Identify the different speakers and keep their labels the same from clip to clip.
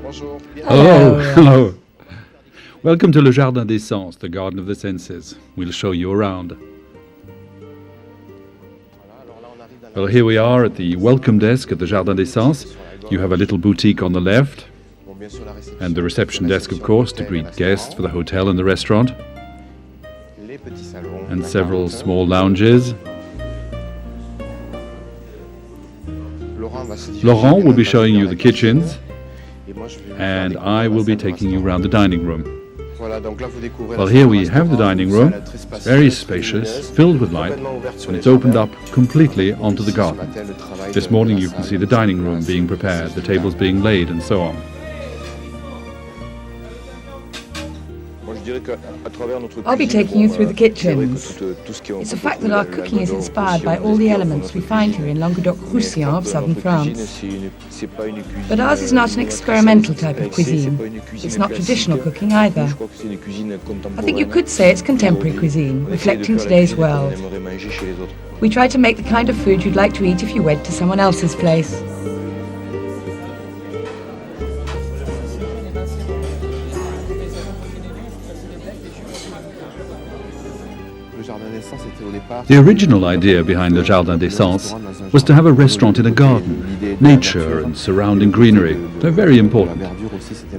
Speaker 1: Hello. Hello. Welcome to Le Jardin des Sens, the Garden of the Senses. We'll show you around. Well, here we are at the welcome desk at the Jardin des Sens. You have a little boutique on the left, and the reception desk, of course, to greet guests for the hotel and the restaurant, and several small lounges. Laurent will be showing you the kitchens, and I will be taking you around the dining room. Well, here we have the dining room. It's very spacious, filled with light, and it's opened up completely onto the garden. This morning you can see the dining room being prepared, the tables being laid, and so on.
Speaker 2: I'll be taking you through the kitchens. It's a fact that our cooking is inspired by all the elements we find here in Languedoc-Roussillon of southern France. But ours is not an experimental type of cuisine. It's not traditional cooking either. I think you could say it's contemporary cuisine, reflecting today's world. We try to make the kind of food you'd like to eat if you went to someone else's place.
Speaker 1: The original idea behind the Jardin des Sens was to have a restaurant in a garden. Nature and surrounding greenery, they're very important.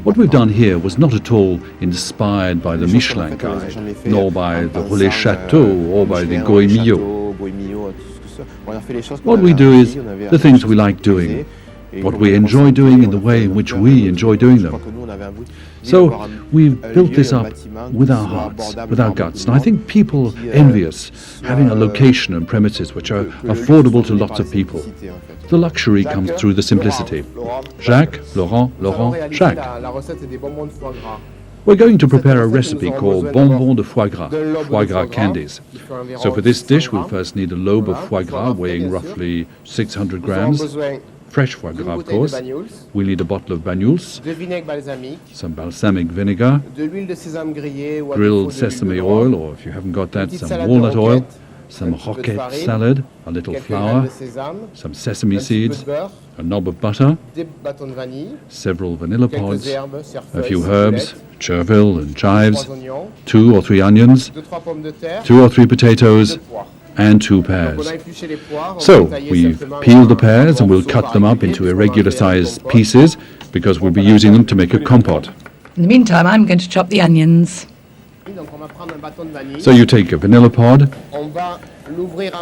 Speaker 1: What we've done here was not at all inspired by the Michelin guide, nor by the Relais Chateau or by the Goemio. What we do is the things we like doing, what we enjoy doing in the way in which we enjoy doing them. So we've built this up with our hearts, with our guts, and I think people envy us having a location and premises which are affordable to lots of people. The luxury comes through the simplicity. Jacques, Laurent, Laurent, Jacques. We're going to prepare a recipe called bonbons de foie gras candies. So for this dish we'll first need a lobe of foie gras weighing roughly 600 grams. Fresh foie gras, of course. We'll need a bottle of Banyuls, some balsamic vinegar, grilled sesame oil, or if you haven't got that, some walnut oil, some roquette salad, a little flour, some sesame seeds, a knob of butter, several vanilla pods, a few herbs, chervil and chives, 2 or 3 onions, 2 or 3 potatoes, and 2 pears. So we've peeled the pears and we'll cut them up into irregular sized pieces because we'll be using them to make a compote.
Speaker 2: In the meantime, I'm going to chop the onions.
Speaker 1: So you take a vanilla pod,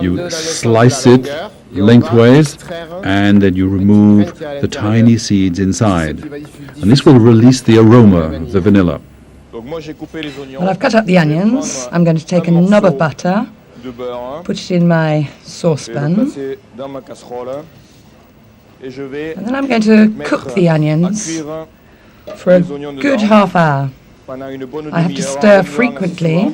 Speaker 1: you slice it lengthways, and then you remove the tiny seeds inside. And this will release the aroma of the vanilla.
Speaker 2: Well, I've cut up the onions. I'm going to take a knob of butter, put it in my saucepan, and then I'm going to cook the onions for a good half hour. I have to stir frequently,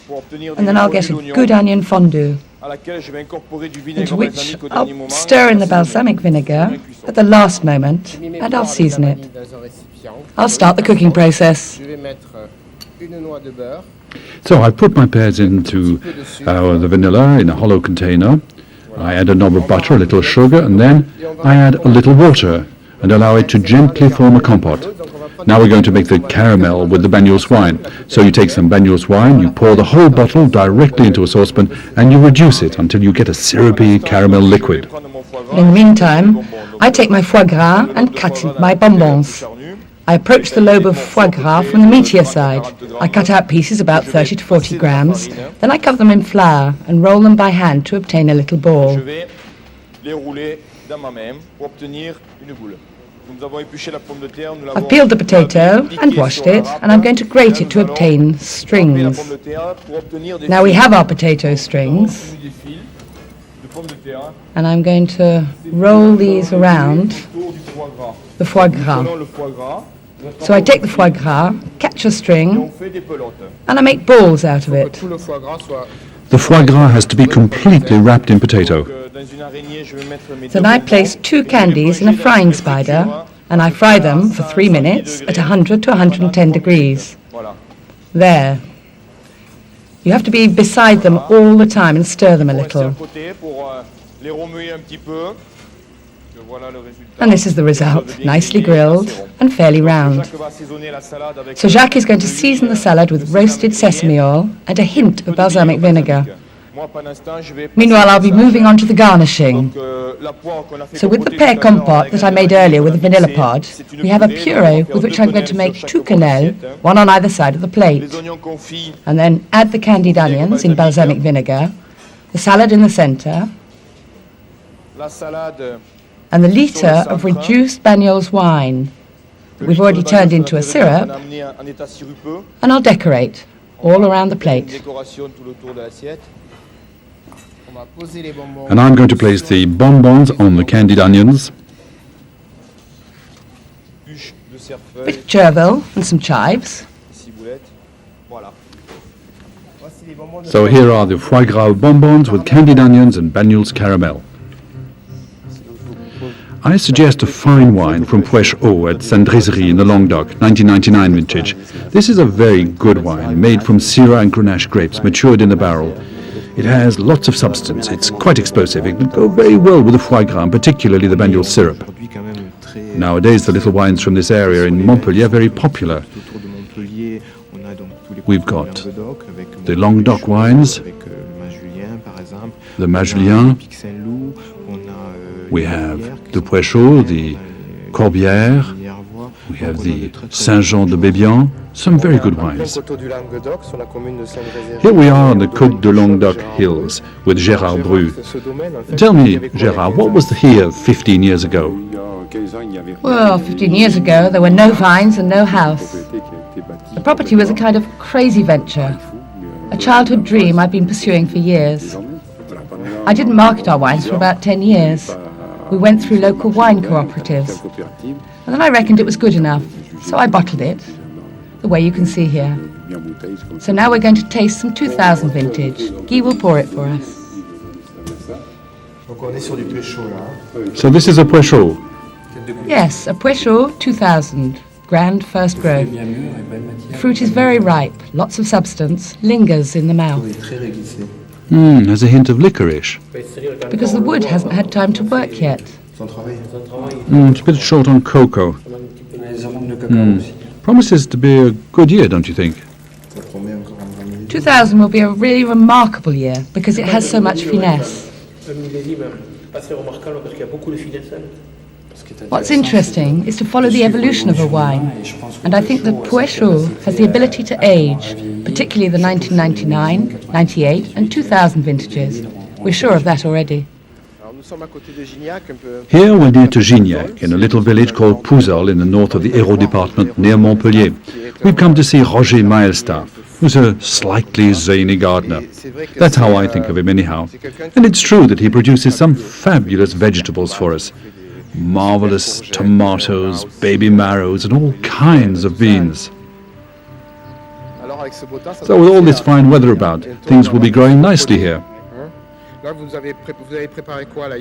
Speaker 2: and then I'll get a good onion fondue, into which I'll stir in the balsamic vinegar at the last moment, and I'll season it. I'll start the cooking process.
Speaker 1: So I put my pears into the vanilla in a hollow container. I add a knob of butter, a little sugar, and then I add a little water and allow it to gently form a compote. Now we're going to make the caramel with the Banyuls wine. So you take some Banyuls wine, you pour the whole bottle directly into a saucepan, and you reduce it until you get a syrupy caramel liquid.
Speaker 2: In the meantime, I take my foie gras and cut into my bonbons. I approach the lobe of foie gras from the meatier side. I cut out pieces about 30 to 40 grams, then I cover them in flour and roll them by hand to obtain a little ball. I've peeled the potato and washed it, and I'm going to grate it to obtain strings. Now we have our potato strings, and I'm going to roll these around the foie gras. So I take the foie gras, catch a string, and I make balls out of it.
Speaker 1: The foie gras has to be completely wrapped in potato.
Speaker 2: Then I place 2 candies in a frying spider, and I fry them for 3 minutes at 100 to 110 degrees. There. You have to be beside them all the time and stir them a little. And this is the result, nicely grilled and fairly round. So Jacques is going to season the salad with roasted sesame oil and a hint of balsamic vinegar. Meanwhile, I'll be moving on to the garnishing. So with the pear compote that I made earlier with the vanilla pod, we have a puree with which I'm going to make 2 quenelles, one on either side of the plate. And then add the candied onions in balsamic vinegar, the salad in the centre, and the litre of reduced Bagnols wine that we've already turned into a syrup, and I'll decorate all around the plate.
Speaker 1: And I'm going to place the bonbons on the candied onions.
Speaker 2: A bit of chervil and some chives.
Speaker 1: So here are the foie gras bonbons with candied onions and Bagnols caramel. I suggest a fine wine from Foie at Saint-Drézery in the Languedoc, 1999 vintage. This is a very good wine, made from Syrah and Grenache grapes, matured in the barrel. It has lots of substance, it's quite explosive, it would go very well with the foie gras, and particularly the Bagnols syrup. Nowadays the little wines from this area in Montpellier are very popular. We've got the Languedoc wines, the Majulien, we have the Poichot, the Corbière, we have the Saint-Jean-de-Bébian, some very good wines. Here we are on the Côte de Languedoc hills with Gérard Bru. Tell me, Gérard, what was here 15 years ago?
Speaker 2: Well, 15 years ago there were no vines and no house. The property was a kind of crazy venture, a childhood dream I've been pursuing for years. I didn't market our wines for about 10 years. We went through local wine cooperatives. And then I reckoned it was good enough, so I bottled it, the way you can see here. So now we're going to taste some 2000 vintage. Guy will pour it for us.
Speaker 1: So this is a Poichot?
Speaker 2: Yes, a Poichot 2000, grand first growth. The fruit is very ripe, lots of substance, lingers in the mouth.
Speaker 1: Has a hint of licorice.
Speaker 2: Because the wood hasn't had time to work yet.
Speaker 1: It's a bit short on cocoa. Promises to be a good year, don't you think?
Speaker 2: 2000 will be a really remarkable year because it has so much finesse. What's interesting is to follow the evolution of a wine, and I think that Poichot has the ability to age, particularly the 1999, 98 and 2000 vintages. We're sure of that already.
Speaker 1: Here we're near to Gignac, in a little village called Pourcel in the north of the Hérault department near Montpellier. We've come to see Roger Maelstaff, who's a slightly zany gardener. That's how I think of him anyhow. And it's true that he produces some fabulous vegetables for us. Marvelous tomatoes, baby marrows, and all kinds of beans. So with all this fine weather about, things will be growing nicely here.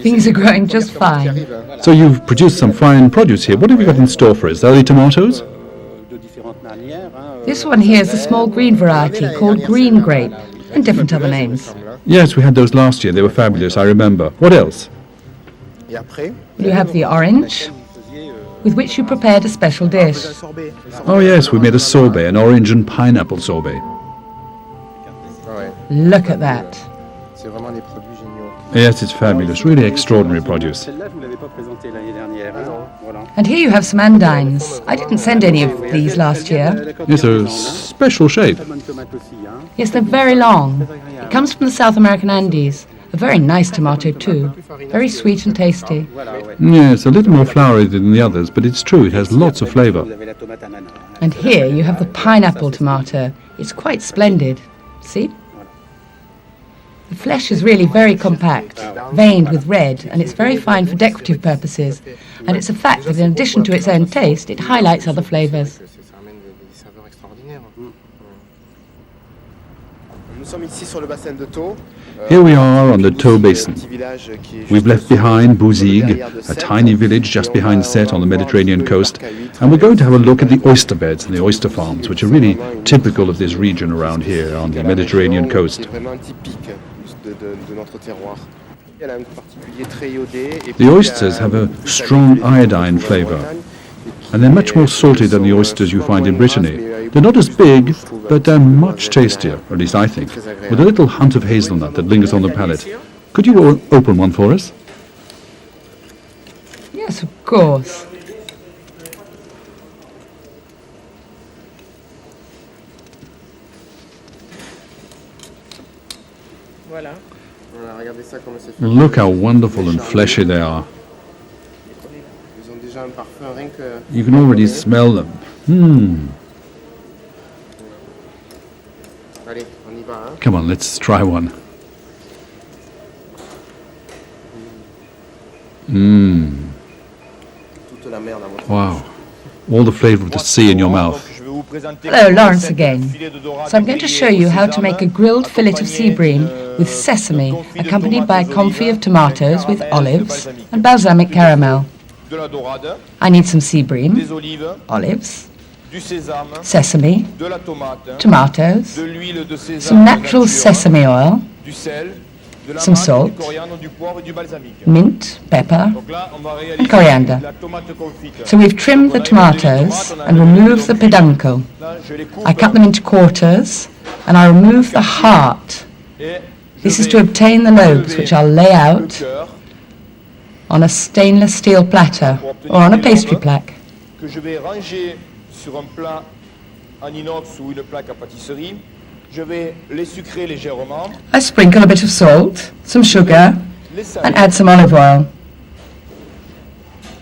Speaker 2: Things are growing just fine.
Speaker 1: So you've produced some fine produce here. What have you got in store for us? Are they tomatoes?
Speaker 2: This one here is a small green variety called green grape, and different other names.
Speaker 1: Yes, we had those last year. They were fabulous, I remember. What else?
Speaker 2: You have the orange, with which you prepared a special dish.
Speaker 1: Oh yes, we made a sorbet, an orange and pineapple sorbet.
Speaker 2: Look at that.
Speaker 1: Yes, it's fabulous, really extraordinary produce.
Speaker 2: And here you have some andines. I didn't send any of these last year.
Speaker 1: Yes, a special shape.
Speaker 2: Yes, they're very long. It comes from the South American Andes. A very nice tomato too. Very sweet and tasty.
Speaker 1: Yes, a little more flowery than the others, but it's true, it has lots of flavour.
Speaker 2: And here you have the pineapple tomato. It's quite splendid. See? The flesh is really very compact, veined with red, and it's very fine for decorative purposes. And it's a fact that in addition to its own taste, it highlights other flavours.
Speaker 1: Here we are on the Thau Basin. We've left behind Bouzigues, a tiny village just behind Sète on the Mediterranean coast, and we're going to have a look at the oyster beds and the oyster farms, which are really typical of this region around here on the Mediterranean coast. The oysters have a strong iodine flavor, and they're much more salty than the oysters you find in Brittany. They're not as big, but they're much tastier, at least I think, with a little hint of hazelnut that lingers on the palate. Could you open one for us?
Speaker 2: Yes, of course.
Speaker 1: Look how wonderful and fleshy they are. You can already smell them. Come on, let's try one. Wow. All the flavor of the sea in your mouth.
Speaker 2: Hello, Lawrence again. So I'm going to show you how to make a grilled fillet of sea bream with sesame, accompanied by a confit of tomatoes with olives and balsamic caramel. I need some sea bream, olives, sesame, tomatoes, some natural sesame oil, some salt, mint, pepper, and coriander. So we've trimmed the tomatoes and removed the peduncle. I cut them into quarters and I remove the heart. This is to obtain the lobes, which I'll lay out on a stainless steel platter or on a pastry plaque. I sprinkle a bit of salt, some sugar, and add some olive oil.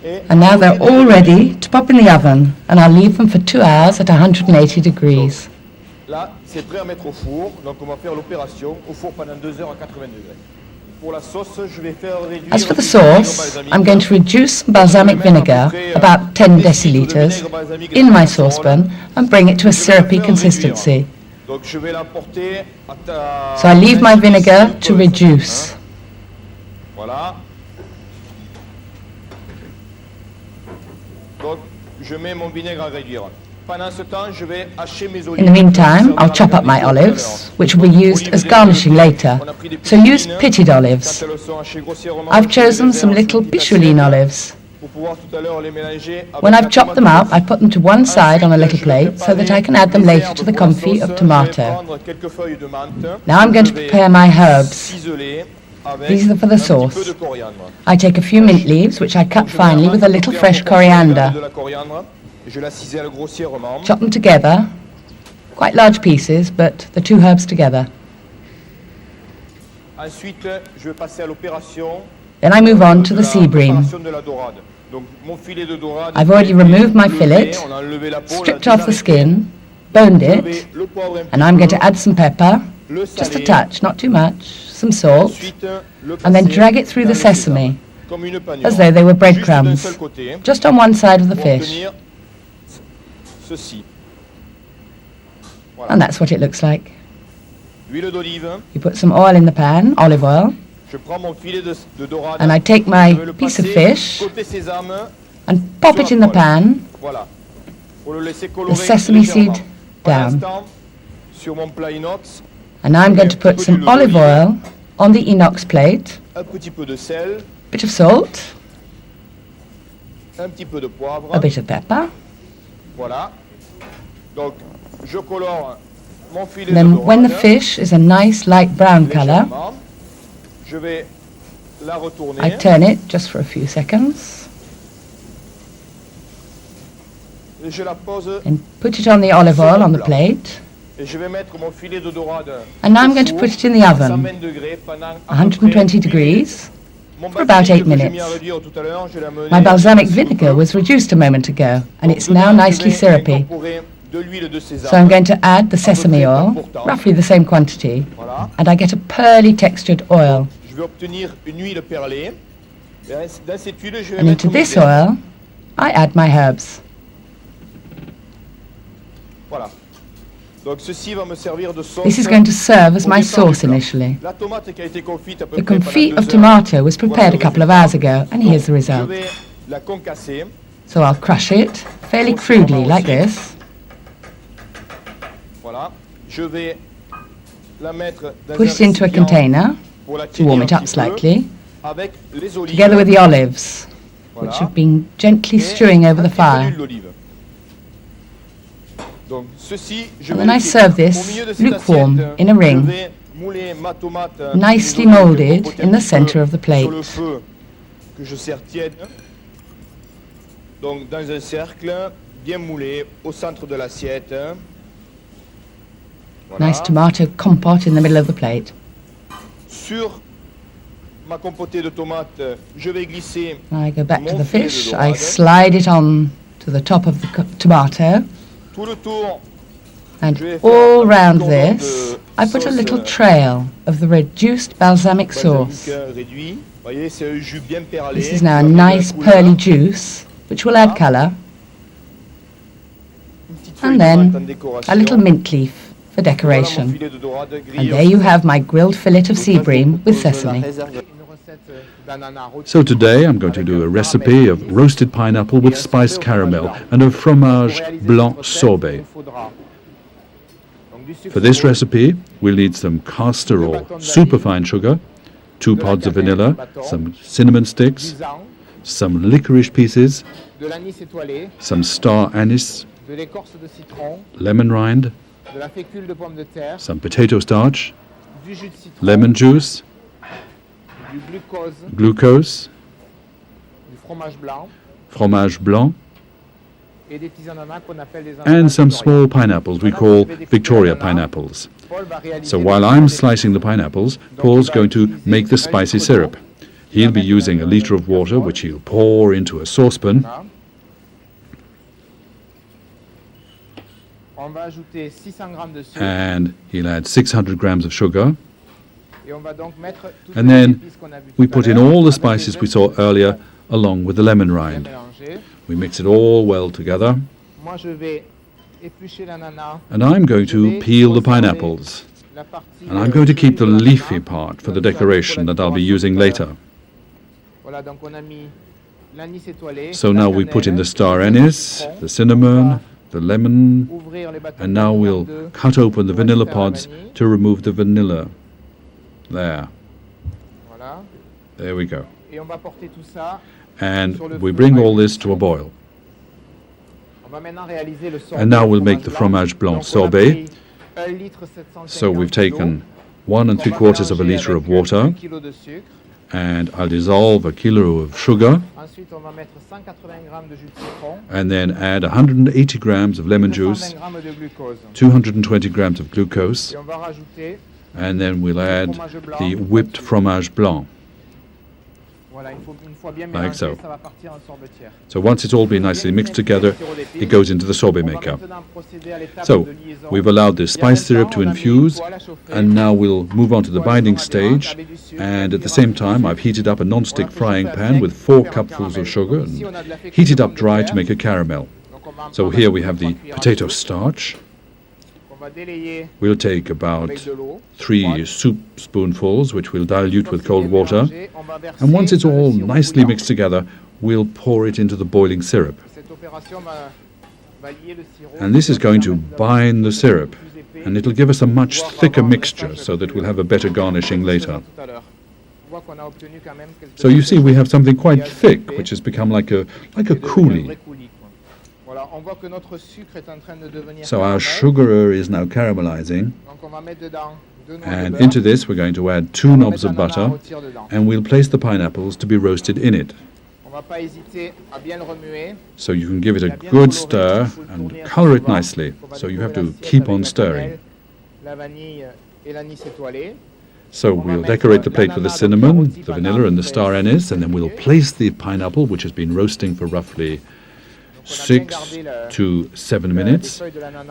Speaker 2: And now they're all ready to pop in the oven, and I'll leave them for 2 hours at 180 degrees. As for the sauce, I'm going to reduce some balsamic vinegar, about 10 deciliters, in my saucepan and bring it to a syrupy consistency. So I leave my vinegar to reduce. In the meantime, I'll chop up my olives, which will be used as garnishing later. So use pitted olives. I've chosen some little Picholine olives. When I've chopped them up, I put them to one side on a little plate so that I can add them later to the confit of tomato. Now I'm going to prepare my herbs. These are for the sauce. I take a few mint leaves, which I cut finely with a little fresh coriander. Chop them together, quite large pieces, but the two herbs together. Then I move on to the sea bream. I've already removed my fillet, stripped off the skin, boned it, and I'm going to add some pepper, just a touch, not too much, some salt, and then drag it through the sesame, as though they were breadcrumbs, just on one side of the fish. And that's what it looks like. You put some oil in the pan, olive oil, and I take my piece of fish and pop it in the pan, the sesame seed down. And now I'm going to put some olive oil on the inox plate, bit of salt, a bit of pepper. Then when the fish is a nice light brown color, I turn it just for a few seconds and put it on the olive oil on the plate. And now I'm going to put it in the oven, 120 degrees, for about 8 minutes. My balsamic vinegar was reduced a moment ago, and it's now nicely syrupy. So I'm going to add the sesame oil, roughly the same quantity, and I get a pearly textured oil. And into this oil, I add my herbs. This is going to serve as my sauce initially. The confit of tomato was prepared a couple of hours ago, and here's the result. So I'll crush it fairly crudely, like this. Put it into a container to warm it up slightly. together with the olives, which have been gently stewing over the fire. And then I serve this lukewarm in a ring, nicely moulded in the center of the plate.
Speaker 3: Donc dans un cercle bien moulé au centre de l'assiette.
Speaker 2: Nice tomato compote in the middle of the plate.
Speaker 3: Sur ma compotée de tomates, je vais glisser.
Speaker 2: I go back to the fish. I slide it on to the top of the tomato.
Speaker 3: Tout le tour.
Speaker 2: And all round this, I put a little trail of the reduced balsamic sauce. This is now a nice pearly juice, which will add colour. And then a little mint leaf for decoration. And there you have my grilled fillet of sea bream with sesame.
Speaker 1: So today I'm going to do a recipe of roasted pineapple with spiced caramel and of fromage blanc sorbet. For this recipe, we'll need some castor or superfine sugar, 2 pods of vanilla, some cinnamon sticks, some licorice pieces, some star anise, lemon rind, some potato starch, lemon juice, glucose, fromage blanc, and some small pineapples we call Victoria pineapples. So while I'm slicing the pineapples, Paul's going to make the spicy syrup. He'll be using a litre of water, which he'll pour into a saucepan. And he'll add 600 grams of sugar. And then we put in all the spices we saw earlier, along with the lemon rind. We mix it all well together. And I'm going to peel the pineapples. And I'm going to keep the leafy part for the decoration that I'll be using later. So now we put in the star anise, the cinnamon, the lemon, and now we'll cut open the vanilla pods to remove the vanilla. There. There we go. And we bring all this to a boil. And now we'll make the fromage blanc sorbet. So we've taken 1 3/4 of a litre of water, and I'll dissolve a kilo of sugar, and then add 180 grams of lemon juice, 220 grams of glucose, and then we'll add the whipped fromage blanc. Like so. So once it's all been nicely mixed together, it goes into the sorbet maker. So we've allowed the spice syrup to infuse, and now we'll move on to the binding stage. And at the same time, I've heated up a non-stick frying pan with 4 cupfuls of sugar and heated up dry to make a caramel. So here we have the potato starch. We'll take about 3 soup spoonfuls, which we'll dilute with cold water. And once it's all nicely mixed together, we'll pour it into the boiling syrup. And this is going to bind the syrup, and it'll give us a much thicker mixture so that we'll have a better garnishing later. So you see we have something quite thick, which has become like a coulis. So our sugar is now caramelizing, and into this we're going to add 2 knobs of butter, and we'll place the pineapples to be roasted in it. So you can give it a good stir and color it nicely, so you have to keep on stirring. So we'll decorate the plate with the cinnamon, the vanilla and the star anise, and then we'll place the pineapple, which has been roasting for roughly 6 to 7 minutes,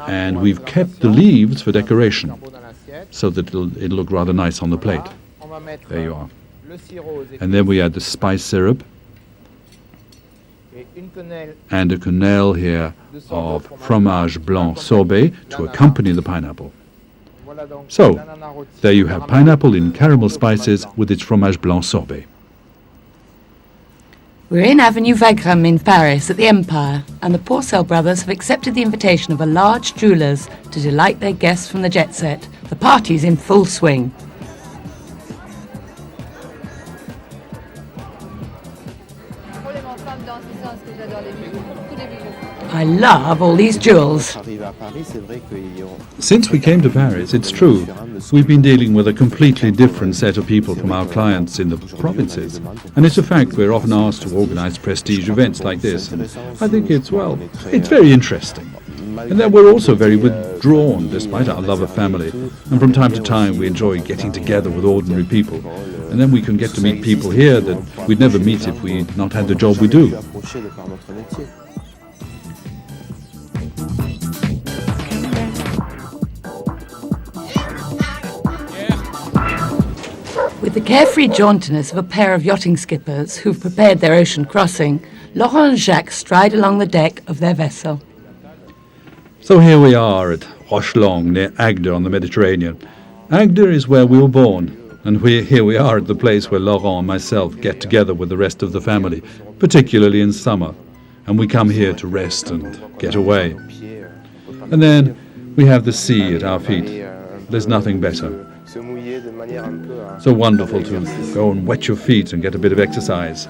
Speaker 1: and we've kept the leaves for decoration so that it'll look rather nice on the plate. There you are. And then we add the spice syrup and a quenelle here of fromage blanc sorbet to accompany the pineapple. So there you have pineapple in caramel spices with its fromage blanc sorbet.
Speaker 2: We're in Avenue Wagram in Paris at the Empire, and the Pourcel brothers have accepted the invitation of a large jeweller's to delight their guests from the jet set. The party's in full swing. I love all these jewels.
Speaker 1: Since we came to Paris, it's true, we've been dealing with a completely different set of people from our clients in the provinces. And it's a fact we're often asked to organize prestige events like this. And I think it's very interesting. And then we're also very withdrawn, despite our love of family. And from time to time, we enjoy getting together with ordinary people. And then we can get to meet people here that we'd never meet if we'd not had the job we do.
Speaker 2: With the carefree jauntiness of a pair of yachting skippers who've prepared their ocean crossing, Laurent and Jacques stride along the deck of their vessel.
Speaker 1: So here we are at Rochelong, near Agde on the Mediterranean. Agde is where we were born, and here we are at the place where Laurent and myself get together with the rest of the family, particularly in summer. And we come here to rest and get away. And then we have the sea at our feet. There's nothing better. So wonderful to go and wet your feet and get a bit of exercise.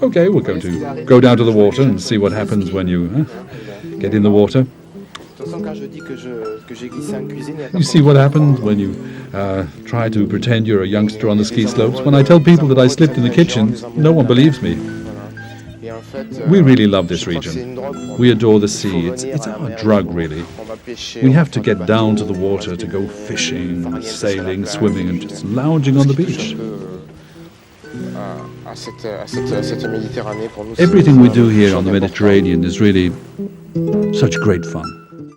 Speaker 1: Okay, we're going to go down to the water and see what happens when you get in the water. You see what happens when you try to pretend you're a youngster on the ski slopes. When I tell people that I slipped in the kitchen, no one believes me. We really love this region. We adore the sea. It's our drug, really. We have to get down to the water to go fishing, sailing, swimming, and just lounging on the beach. Everything we do here on the Mediterranean is really such great fun.